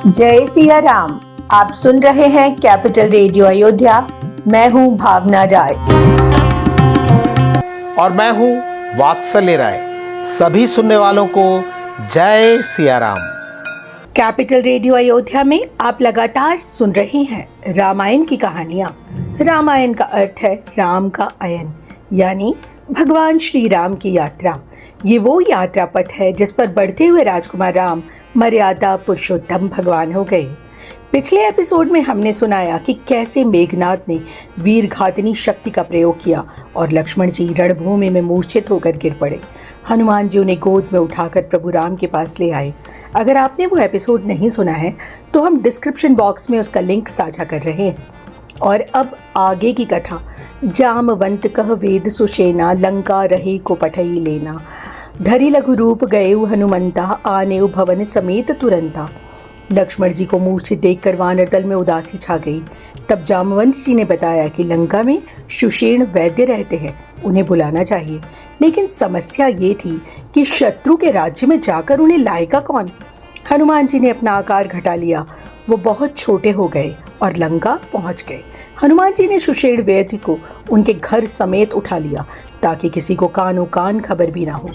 जय सिया राम। आप सुन रहे हैं कैपिटल रेडियो अयोध्या। मैं हूं भावना राय और मैं हूं वात्सल्य राय। सभी सुनने वालों को जय सिया राम। कैपिटल रेडियो अयोध्या में आप लगातार सुन रहे हैं रामायण की कहानियां। रामायण का अर्थ है राम का अयन, यानी भगवान श्री राम की यात्रा। ये वो यात्रा पथ है जिस पर बढ़ते हुए राजकुमार राम मर्यादा पुरुषोत्तम भगवान हो गए। पिछले एपिसोड में हमने सुनाया कि कैसे मेघनाथ ने वीरघातिनी शक्ति का प्रयोग किया और लक्ष्मण जी रणभूमि में मूर्छित होकर गिर पड़े। हनुमान जी उन्हें गोद में उठाकर प्रभु राम के पास ले आए। अगर आपने वो एपिसोड नहीं सुना है तो हम डिस्क्रिप्शन बॉक्स में उसका लिंक साझा कर रहे हैं। और अब आगे की कथा। जामवंत कह वेद सुषेना, लंका रहे को पठई लेना। धरि लघु रूप गएउ हनुमंता, आनेउ भवन समेत तुरंता। लक्ष्मण जी को मूर्छित देखकर वानर दल में उदासी छा गई। तब जामवंत जी ने बताया कि लंका में सुषेण वैद्य रहते हैं, उन्हें बुलाना चाहिए। लेकिन समस्या ये थी कि शत्रु के राज्य में जाकर उन्हें लाएगा कौन। हनुमान जी ने अपना आकार घटा लिया, वो बहुत छोटे हो गए और लंका पहुंच गए। हनुमान जी ने सुषेण वैद्य को उनके घर समेत उठा लिया ताकि किसी को कानो कान खबर भी ना हो।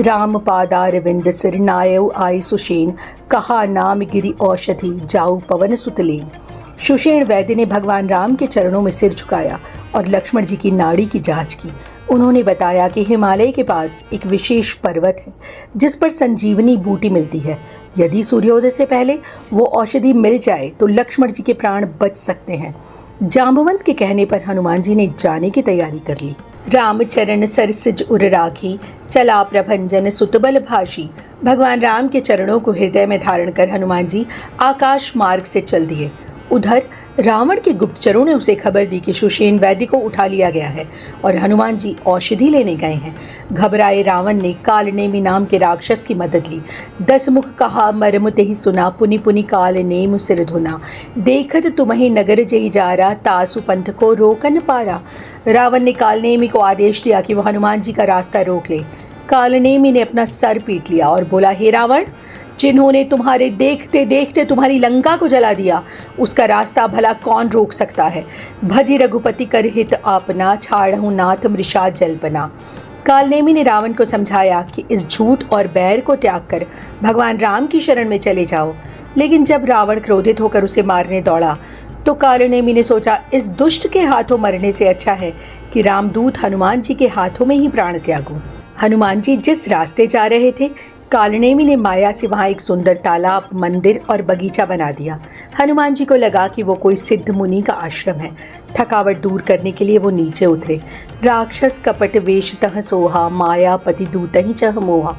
राम पादार विंद सिर नायउ आई सुषेण, कहा नाम गिरी औषधि जाऊ पवन सुतलेन। सुषेण वैद्य ने भगवान राम के चरणों में सिर झुकाया और लक्ष्मण जी की नाड़ी की जांच की। उन्होंने बताया कि हिमालय के पास एक विशेष पर्वत है जिस पर संजीवनी बूटी मिलती है। यदि सूर्योदय से पहले वो औषधि मिल जाए तो लक्ष्मण जी के प्राण बच सकते हैं। जाम्बवंत के कहने पर हनुमान जी ने जाने की तैयारी कर ली। राम चरण सरसिज उर राखी, चला प्रभंजन सुतबल भाषी। भगवान राम के चरणों को हृदय में धारण कर हनुमान जी आकाश मार्ग से चल दिए। उधर रावण के गुप्तचरों ने उसे खबर दी कि सुषेण वैद्य को उठा लिया गया है और हनुमान जी औषधि लेने गए हैं। घबराए रावण ने कालनेमी नाम के राक्षस की मदद ली। 10 मुख कहा मरम तेहि सुना, पुनि पुनि काल नेम सिर धुना। देखत तुम्हें नगर जहि जारा, तासु पंथ को रोकन पारा। रावण ने कालनेमी को आदेश दिया कि वह हनुमान जी का रास्ता रोक ले। कालनेमी ने अपना सर पीट लिया और बोला, हे रावण, जिन्होंने तुम्हारे देखते देखते तुम्हारी लंका को जला दिया, उसका रास्ता भला कौन रोक सकता है। भजी रघुपति कर हित आपना, छाड़हु नाथ मृषा जल्पना। कालनेमी ने रावण को समझाया कि इस झूठ और बैर को त्याग कर भगवान राम की शरण में चले जाओ। लेकिन जब रावण क्रोधित होकर उसे मारने दौड़ा तो कालनेमी ने सोचा, इस दुष्ट के हाथों मरने से अच्छा है कि रामदूत हनुमान जी के हाथों में ही प्राण त्यागूं। हनुमान जी जिस रास्ते जा रहे थे, कालनेमी ने माया से वहाँ एक सुंदर तालाब, मंदिर और बगीचा बना दिया। हनुमान जी को लगा कि वो कोई सिद्ध मुनि का आश्रम है। थकावट दूर करने के लिए वो नीचे उतरे। राक्षस कपट वेश तह सोहा, मायापति दूतहि चह मोहा।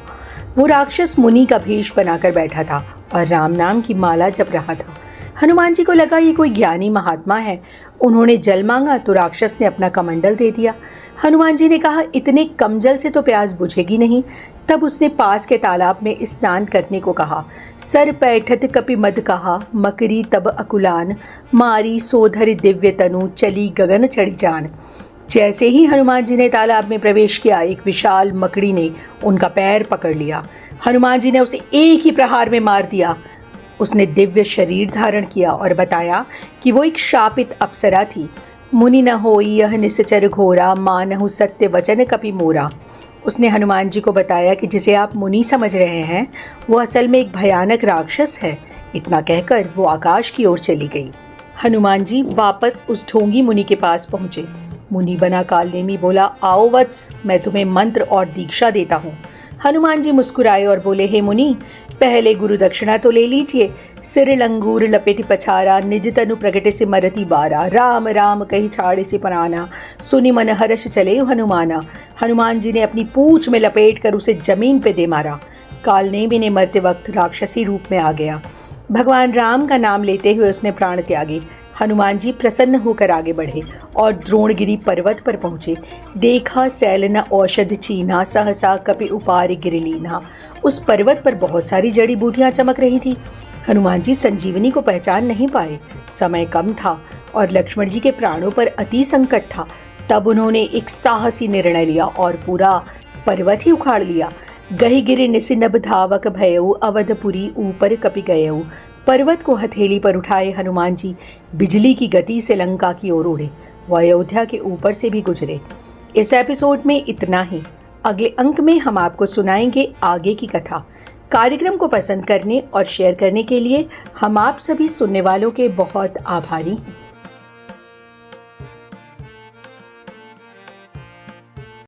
वो राक्षस मुनि का भेष बनाकर बैठा था और राम नाम की माला जप रहा था। हनुमान जी को लगा ये कोई ज्ञानी महात्मा है। उन्होंने जल मांगा तो राक्षस ने अपना कमंडल दे दिया। हनुमान जी ने कहा, इतने कम जल से तो प्यास बुझेगी नहीं। तब उसने पास के तालाब में स्नान करने को कहा। सर पैठत कपि मद कहा, मकरी तब अकुलान। मारी सोधर दिव्य तनु, चली गगन चढ़ी जान। जैसे ही हनुमान जी ने तालाब में प्रवेश किया, एक विशाल मकड़ी ने उनका पैर पकड़ लिया। हनुमान जी ने उसे एक ही प्रहार में मार दिया। उसने दिव्य शरीर धारण किया और बताया कि वो एक शापित अप्सरा थी। मुनि न होई यह निश्चर घोरा, मानहु सत्य वचन कपि मोरा। उसने हनुमान जी को बताया कि जिसे आप मुनि समझ रहे हैं वो असल में एक भयानक राक्षस है। इतना कहकर वो आकाश की ओर चली गई। हनुमान जी वापस उस ढोंगी मुनि के पास पहुंचे। मुनि बना कालनेमी बोला, आओ वत्स, मैं तुम्हें मंत्र और दीक्षा देता हूँ। हनुमान जी मुस्कुराए और बोले, हे मुनि, पहले गुरु दक्षिणा तो ले लीजिए। सिर लंगूर लपेटी पछारा, निज तनु प्रगटे से मरती बारा। राम राम कही छाड़े से पराना, सुनि मन हर्ष चले हनुमाना। हनुमान जी ने अपनी पूंछ में लपेट कर उसे जमीन पे दे मारा। कालनेमी ने मरते वक्त राक्षसी रूप में आ गया। भगवान राम का नाम लेते हुए उसने प्राण त्यागे। हनुमान जी प्रसन्न होकर आगे बढ़े और द्रोणगिरी पर्वत पर पहुंचे। देखा सैल न औषध चीना, सहसा कपि उपार गिरलीना। उस पर्वत पर बहुत सारी जड़ी बूटियां चमक रही थी। हनुमान जी संजीवनी को पहचान नहीं पाए। समय कम था और लक्ष्मण जी के प्राणों पर अति संकट था। तब उन्होंने एक साहसी निर्णय लिया और पूरा पर्वत ही उखाड़ लिया। गही गिरि निसिनभ धावक भयऊ, अवधपुरी ऊपर कपि गयऊ। पर्वत को हथेली पर उठाए हनुमान जी बिजली की गति से लंका की ओर उड़े व अयोध्या के ऊपर से भी गुजरे। इस एपिसोड में इतना ही। अगले अंक में हम आपको सुनाएंगे आगे की कथा। कार्यक्रम को पसंद करने और शेयर करने के लिए हम आप सभी सुनने वालों के बहुत आभारी हैं।